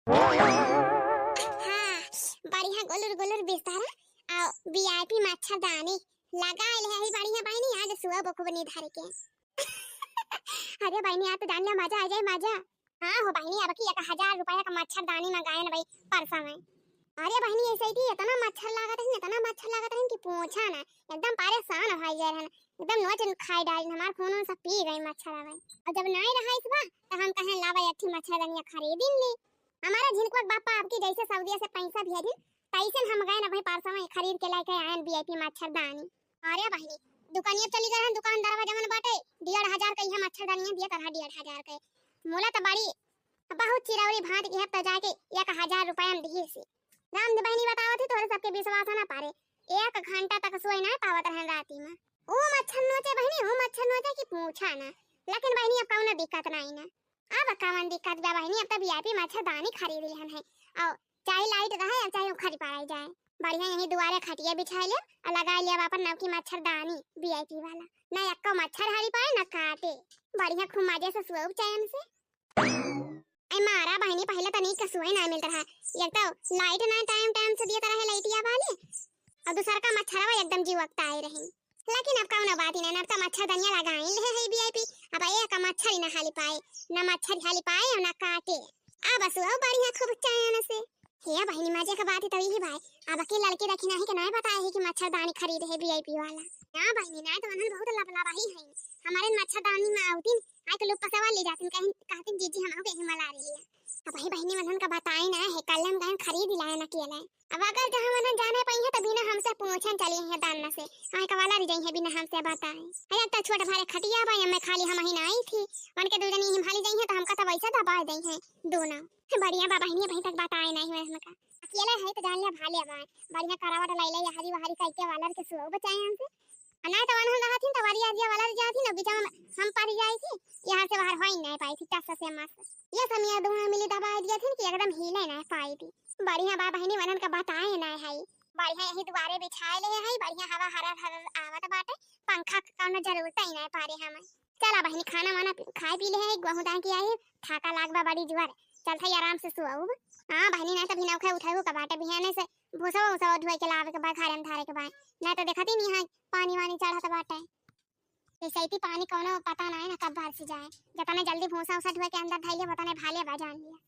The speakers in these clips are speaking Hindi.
हाँ, बढ़िया गोलुर गोलुर बिस्तारा और वीआईपी मच्छरदानी लगाए है बढ़िया बहनी आज सुबह बखूब नींद हारे के। अरे बहनी आज तो जान लिया मजा आ जाए मजा। हाँ हो बहनी अब की 1000 रुपया का मच्छरदानी मंगाए ना भाई परसा में। अरे बहनी ऐसे ही थी इतना मच्छर लागत है कि पूछा ना एकदम परेशान हो भाई यार एकदम नोच खाई डाल हमार खून सब पी गई मच्छर आवे और जब नहीं रहा इस बार तो हम कहें लावा अच्छी मच्छरदानियां खरीद ले। हमारा झिनकवट बापा आपकी जैसे सऊदीया से पैसा भेजिन तैसे हम गए ना भाई पारसा में खरीद के लेके आए वीआईपी मच्छरदानी। अरे बहनी दुकानिया चली गए दुकानदार जमन बाटे 1500 का यह मच्छरदानियां दिया कर 1500 के मोला तो बड़ी बहुत चिरौरी भात के हफ्ता जाके 1000 रुपया में दी सी। राम बहनी बतावत थी तोरे सबके विश्वास ना पारे 1 घंटा तक सोई ना पावत रहन राती में। ओ मच्छर नोचे बहनी ओ मच्छर नोचे कि पूछा ना लेकिन बहनी अब कौनो दिक्कत नहीं ना। अब कौन दिक्कत बा बहनी अब तो वीआईपी मच्छरदानी खरीद लिहन है और चाहे लाइट रहे या चाहे खरी पाई जाए बढ़िया यही दुआरे खटिया बिछा ले और लगा लिया अपन नव की मच्छरदानी वीआईपी वाला ना एक्को मच्छर हरी पाए ना काटे बढ़िया खूब मजे से सोओ चैन से। आई मारा बहनी पहले तो नहीं कसुए ना मिलता रहा एक तो लाइट ना टाइम से दिया रहे लाइटिया वाले और दूसरा का मच्छरवा एकदम जी वक्त आए रहे लेकिन अब कौन बात ही ना अब तो मच्छरदानियां लगाई है वीआईपी अब एक मच्छर ना हाली पाए ना मच्छर हाली पाए और ना काटे अब बस वो बढ़िया खूब चैन से। हे बहनी मजे का बात है तभी ही भाई अब के लड़के रखी नहीं कि नहीं बताए है कि मच्छरदानी खरीदे है वीआईपी वाला। हां बहनी ना तो उन्होंने बहुत लपलावाही है हमारे मच्छरदानी में आउतीन आई तो लोग पसवा ले जाते कहीं कहते जीजी हम के हिमालय ले लिया अब भाई बहनी मनन का बताई ना है कल हम गए खरीद लाए ना केला अब अगर जहां मनन जाने पई है तो बिना हमसे पूछन चली है दाना से आई का वाला रह है बिना हमसे बताए अरे तो छोटे भारे खटिया भाई मैं खाली हम ही आई थी मन के दो जनी हिमालय गई है तो हमका तो वैसा दबा दई है दोना बढ़िया बा बहनी भाई तक बताए नहीं है हमका अकेला है तो जान लिया भाले बा बढ़िया करावट लाई लाई हरी हरी करके वाला के सुओ बचाए हमसे अनाय तो वहां रहा थी तो वाली आजिया वाला जाती ना बीच में हम पारी जाई थी यहां से बाहर होई नहीं पाई थी टस से मस्त ये समिया दोहा मिली दबा दिया थी कि एकदम हिले ना पाई थी बढ़िया बा बहनी वनन का बताए ना है बढ़िया यही दुआरे बिछाए ले है बढ़िया हवा हरा हरा आवत बाटे पंखा का जरूरत ही नहीं पारे हम। चला बहनी खाना वाना खाए पी ले है गहू दान की आई थाका लागबा बड़ी जुआर चल थई आराम से सुआऊ। हां बहनी ना तो बिना उठे उठाऊ का बाटे बिहाने से भूसा भूसा धोए के लावे के बाद खारे में धारे के बाद ना तो देखती नहीं है पानी वानी चढ़त बाटे ऐसे पानी कोनो पता नहीं ना कब बाहर से जाए जतने जल्दी भूसा उसा धोए के अंदर धाइले बताने भाले बा जान लिया।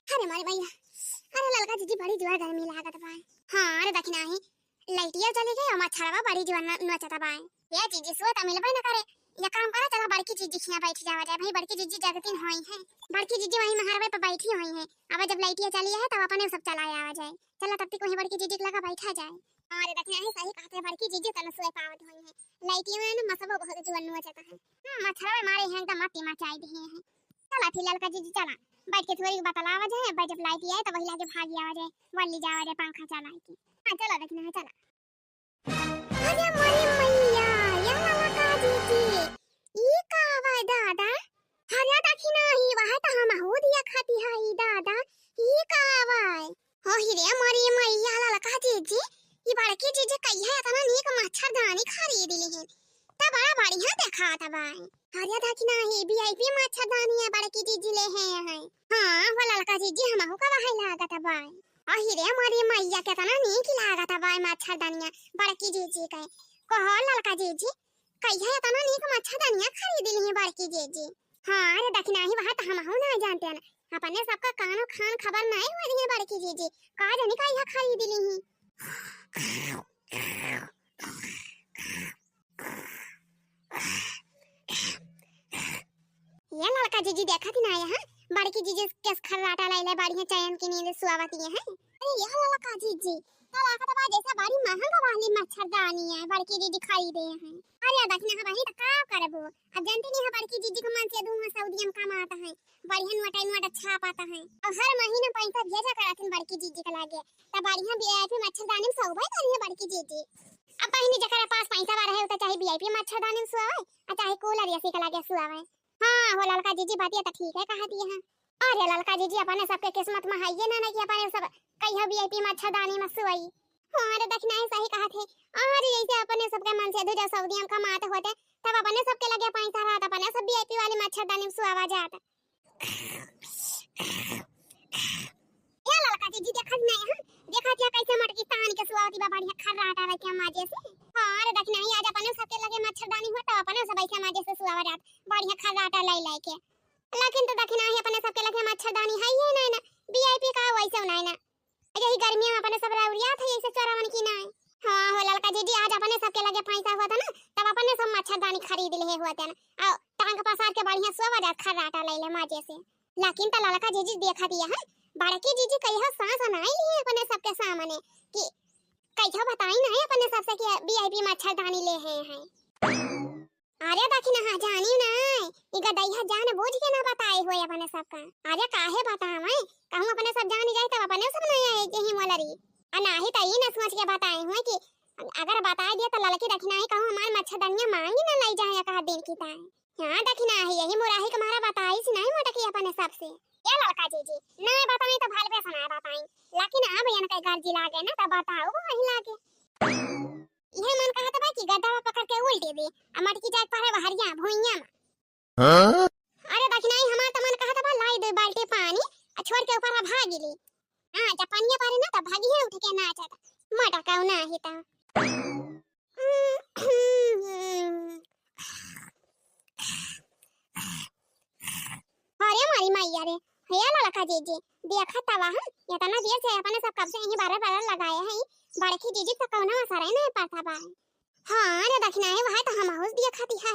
अरे मारे भैया अरे ललका जीजी बड़ी जोर गर्मी लागत बा। हां अरे देखना ही लाइटिया चली गई और मच्छरवा बड़ी जोर नचता बा ये जीजी सोता मिलबे ना करे ये काम करा चला बड़की जीजी खिया बैठ जावा जाए भाई बड़की जीजी जगतीन होई है बड़की जीजी वही महारवे पे बैठी हुई है अब जब लाइटिया चली है तब अपने सब चलाया आ जाए चला तब तक वही बड़की जीजी लगा बैठा जाए। अरे देखना ही सही कहते बड़की जीजी तन सोए पावत हुई है लाइटिया में ना मसबो बहुत जोर नचता है हां मच्छरवा मारे हैं एकदम मत्ती मचाई दी है। चला फिर ललका जीजी चला बैठ के थोड़ी बतलावा जाए भाई जब लाइट आए तो वही लाके भाग आवा जाए वल्ली जावा जाए पंखा चला के। हां चलो देखना है चला। अरे मरी मैया या ललका जीजी ई का आवा दादा हरिया देखी नहीं वह तो हम हो दिया खाती है ई दादा ई का आवा हो ही रे मरी मैया ललका जीजी ई बड़की जीजी कहिया इतना नीक मच्छरदानी खरीद ली है त बड़ा बढ़िया देखा था भाई हरिया देखी नहीं वीआईपी मच्छरदानी है बड़की जीजी ले है। हां वो ललका जीजी हम हो का वही लागत है भाई अहि रे मरी मैया कितना नीक लागत है भाई मच्छरदानियां बड़की जीजी के कहो ललका जीजी कहिया इतना नीक मच्छरदानियां खरीद ली है बड़की जीजी। हां अरे देखना ही वहां तो हम हो ना जानते हैं अपने सबका कानो खान खबर नहीं हुई है बड़की जीजी का जाने का यह खरीद ली है। ये लड़का जीजी देखा थी ना यहाँ बड़की जीजी केस खर्राटा लाइले बढ़िया चैन की नींद सुआवती है। अरे ये लड़का जीजी कल आका तो जैसा बड़ी महंगा वाली मच्छरदानी है बड़की जीजी खरीदे हैं। अरे देखना है भाई तो का करबो अब जानते नहीं है बड़की जीजी को मन से दूंगा सऊदी में काम आता है बढ़िया नोट अच्छा पाता है और हर महीने पैसा भेजा कराथन बड़की जीजी के लागे त बढ़िया वीआईपी मच्छरदानी में सौभाई करी है बड़की जीजी। अब बहनी जकरा पास पैसा रहे तो चाहे वीआईपी मच्छरदानी में सुआवे और चाहे कूलर एसी के लागे सुआवे। हां वो ललका जीजी बातिया तो ठीक है कहा दिए हैं अरे ललका जीजी अपने सबके किस्मत में है ये ना कि अपने सब कहियो वीआईपी मच्छरदानी में सोई। अरे दक्षिणा ही सही कहा थे। अरे जैसे अपने सबके मन से दूजा सऊदी में कमाते होते तब अपने सबके लगे पैसा रहा था अपने सब वीआईपी वाली मच्छरदानी में सुआवा जाता। ये ललका जीजी देखत नहीं हम देखत या कैसे मटकी तान के सुआवती बा बढ़िया खर्राटा रह के माजे से। अरे दक्षिणा ही आज अपने सबके लगे मच्छरदानी होता अपने सब ऐसे माजे से सुआवा जात बढ़िया खर्राटा लाई के। लेकिन तो दक्षिणा ही अपने सबके लगे मच्छरदानी है ही नहीं ना वीआईपी का वैसे नहीं ना यही गर्मियों में अपने सब राउरिया था ऐसे चोरावन की नहीं। हां हो ललका जीजी आज अपने सबके लगे पैसा हुआ था ना तब अपने सब मच्छरदानी खरीद ले हुआ था ना और टांग पसार के बढ़िया सोवा जात खर्राटा ले ले माजे से। लेकिन तो ललका जीजी देखा दिया है बड़की जीजी कहियो सांस नहीं लिए अपने सबके सामने कि कहियो बताई नहीं अपने सबसे कि वीआईपी मच्छरदानी ले हैं। अरे दक्षिणा हाँ जानी नहीं ई गदैया जान बूझ के ना बताए होए अपने सबका। अरे काहे बतावे कहूं अपने सब जान जाए तब अपने सब नहीं आए यही मोलरी अनाही त ई न सोच के बताए हुए कि अगर बता दिया तो ललकी दक्षिणा ही कहूं हमार मच्छरदानियां मांगी ना लाई जाए का दिन की ताए। हां दक्षिणा ही यही मोराही के मारा बताई से नहीं मोटकी अपने सबसे। ये ललका जीजी नहीं बताई तो भाल पे सुना बताई लेकिन अब यन के घर जी लागे ना तब बताओ वही लागे। ये मन कहा था भाई कि गद्दा पकड़ के उल्टे दे मटकी जात पारे बहरिया भुइया में। हां अरे दक्षिणा ही हमार त मन कहा था लाई दे बाल्टी पानी छोड़ के ऊपर भागी ली। हां जब पानी पारे ना तब भागी है उठ के नाचता मटा का ना ही ता। अरे मारी मैया रे हे ललका जीजी देखा तवा हम ये तना देर से अपने सब कब से यही बारह लगाए हैं बड़की जीजी तो कौना असर नहीं पड़ता बा। हां रे दक्षिणा है वहां तो हम हाउस देखती है।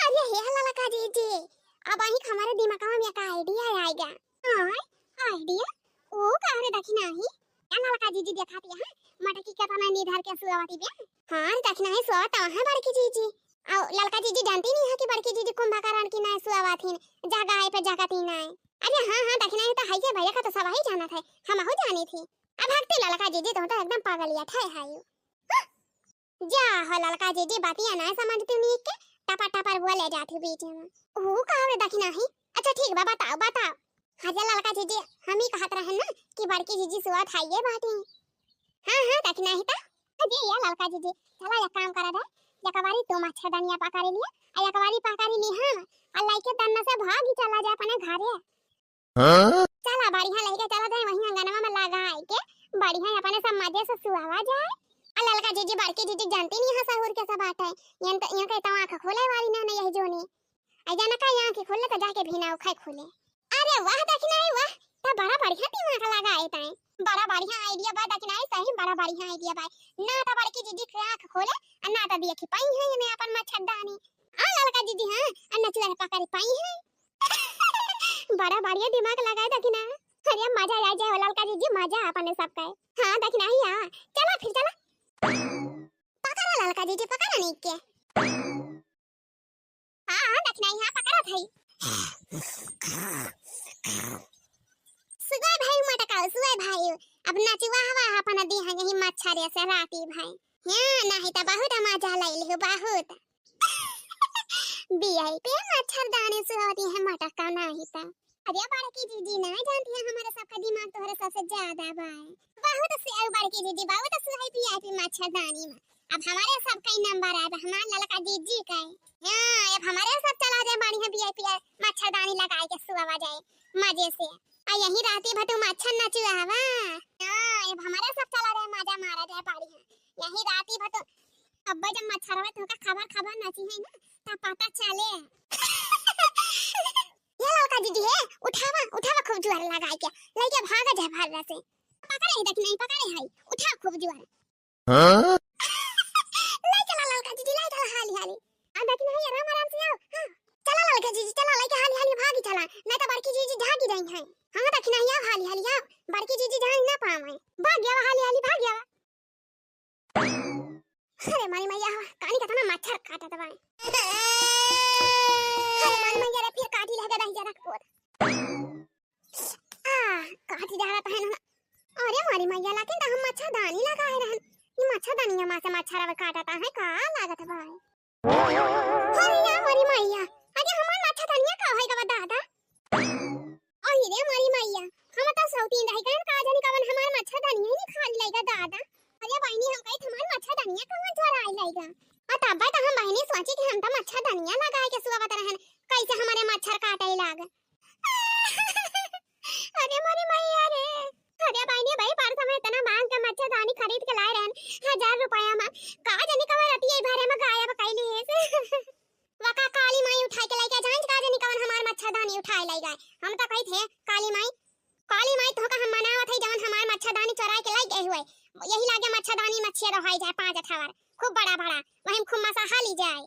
अरे हे ललका जीजी अब ही हमारे दिमाग में एक आईडिया आएगा। हां आईडिया ओ का रे दक्षिणा ही या ललका जीजी दिखाती है मटकी का तना निधर के सुआवती बे। हां दक्षिणा ही सो तो है बड़की जीजी और ललका जीजी जानती नहीं है कि बड़की जीजी कुंभकर्ण की ना सुआवती जगह है पे जगह थी ना। अरे हां हां दक्षिणा ही तो है के भैया का तो सब ही जाना था हम हो जानी थी। अब भक्ति ललका जीजी तो एकदम पागलिया है जा हो ललका जीजी बातियां ना समझती नहीं के टपा टपर बोले जाती बीच में। ओ का रे दक्षिणा ही अच्छा ठीक बा बताओ बताओ। हां ललका जीजी हम ही कहत रहे ना कि बड़की जीजी सुआ खाइए बाटी। हां हां दक्षिणा ही ता अरे या ललका जीजी चला एक काम करा दे एकबारी तो मच्छरदानिया पकारे लिया आ एकबारी पकारी ली हां अल्लाह के तन्ना से भागी चला जा अपने घरे। हां चला बढ़िया लेके चला जाए वहीं अंगनवा में लगा आई के बढ़िया अपने सब मजे से सुआवा जाए। आ ललका जीजी बड़की जीजी जानती नहीं है सहूर के सब बात है यन तो यहां के तो आंख खोले वाली ना नहीं जोनी आ जाना का यहां के खोले तो जाके भी ना उखाए खोले। अरे वाह दक्षिणा ही वाह तो बड़ा बढ़िया दिमाग लगाए ताए बड़ा बढ़िया आईडिया बा दक्षिणा ही सही बड़ा बढ़िया आईडिया बा ना तो बड़की जीजी के आंख खोले और ना तो देखी पाई है मैं अपन मच्छरदानी। आ ललका जीजी हां अन्ना चला पकड़ी पाई है बड़ा बढ़िया दिमाग लगाए दक्षिणा। अरे मजा आ जाए ललका जीजी मजा अपने सबका। हां दक्षिणा ही हां चला फिर चला पकड़ा ललका जीजी पकड़ा नहीं के। हां दक्षिणा ही हां पकड़ा भाई सुगाय भाई मटकाओ सुगाय भाई अब नाचवा हवा अपन दी है यही मच्छर से राती भाई। हां नहीं तो बहुत मजा ले ले बहुत वीआईपी मच्छरदानी से होती है मटका नहीं था। अरे बड़की जीजी ना जानती है हमारे सबका दिमाग तोहरे सबसे ज्यादा भाई बहुत से बड़की जीजी बहुत से है वीआईपी मच्छरदानी में। अब हमारे सब का नंबर आया हमारे ललका जीजी का हां अब हमारे सब चला जाए बढ़िया वीआईपी मच्छरदानी लगाए के सुआवा जाए मजे से आ यही राती भटू मच्छर नचुआवा। हां अब हमारे सब चला जाए मजा मारा जाए बढ़िया यही राती भटू अब जब मच्छरवा तो का खबर नची है ना तब पता चले। ये ललका जीजी है उठावा खूब जोर लगा के लेके भागा जाए भाग से पकड़े ही देख नहीं पकड़े है उठा खूब जोर। हां ले चला ललका जीजी ले चला हाली हाली आ देख नहीं आराम से आओ। हां चला ललका जीजी चला लेके हाली हाली भागी चला नहीं तो बड़की जीजी भागी जाई है। हां देख नहीं आओ हाली हाली आओ बड़की जीजी जान ना पावे भाग गया हाली हाली भाग गया। अरे मारी मैया कानी का ना मच्छर काटा दबाए अरे मारी मैया रे फिर काटी लगा रही जरा कोट काटी जा रहा है ना। अरे मारी मैया लेकिन तो हम मच्छरदानी लगाए रहन ये मच्छरदानी में से मच्छर अब काटता है का लागत भाई। अरे या मारी मैया अरे हमार मच्छरदानी का है का दादा ही रे मोरी मैया हम तो सौतीन रही कन का जानी कवन हमार मच्छरदानी नहीं खा लेगा दादा। अरे बहनी हम कही हमार मच्छरदानिया कहां चोरा आई लेगा। और तब तो हम बहनी सोची कि हम तो मच्छरदानिया लगाए के सुबह बता रहन कैसे हमारे मच्छर काटे लाग। अरे मोरी मैया रे। अरे बहनी भाई परसों में इतना मांग के मच्छरदानी खरीद के लाए रहन 1000 रुपया में का जानी कवन रती है भरे में गायब कैली है। वका काली माई उठाई के लेके जांच का जानी कवन हमार मच्छरदानी उठाए लाई गए। हम तो कही थे काली माई तो का हम मनावत है जवन हमार मच्छरदानी चुरा के लाई गए हुए यही लागे मच्छरदानी मच्छी रहाई जाए 5 अठावर खूब बड़ा बड़ा वही खूब मसाहा ली जाए।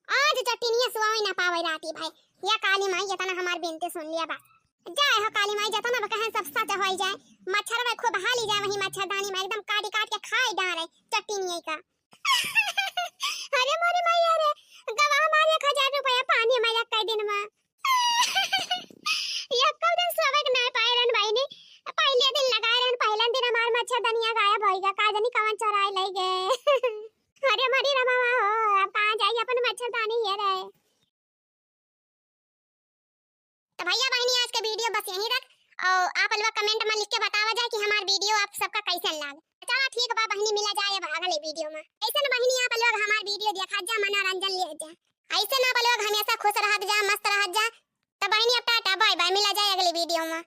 आज जटिनिया सुवाई ना पावे राती भाई या काली माई जतना हमार बिनते सुन लिया बा जाए हो काली माई जतना बकहे सब सच होई जाए मच्छर में खूब हाली जाए वही मच्छरदानी में एकदम काट के खाई डाले चटिनिया का। अरे मोरी मैया रे गवाह मारे 1000 रुपया पानी में लग कई दिन में ये कब दिन सोवक ना पायरन भाई ने पहले दिन लगाए रहन पहला दिन हमार मच्छरदानिया गायब होईगा का जानी कवन चोराए ले गए। अरे मरी रमावा हो अब कहां जाई अपन मच्छरदानी ये रहे। तो भैया बहनी आज के वीडियो बस यहीं तक और आप लोग कमेंट में लिख के बतावा जाए कि हमार वीडियो आप सबका कैसा लगा। चलो ठीक बा बहनी मिला जाए अगले वीडियो में। ऐसे ना बहनी आप लोग हमार वीडियो देखा जा मनोरंजन ले जा ऐसे ना आप लोग हमेशा खुश रहत जा मस्त रहत जा। तो बहनी अब टाटा बाय बाय मिला जाए अगले वीडियो में।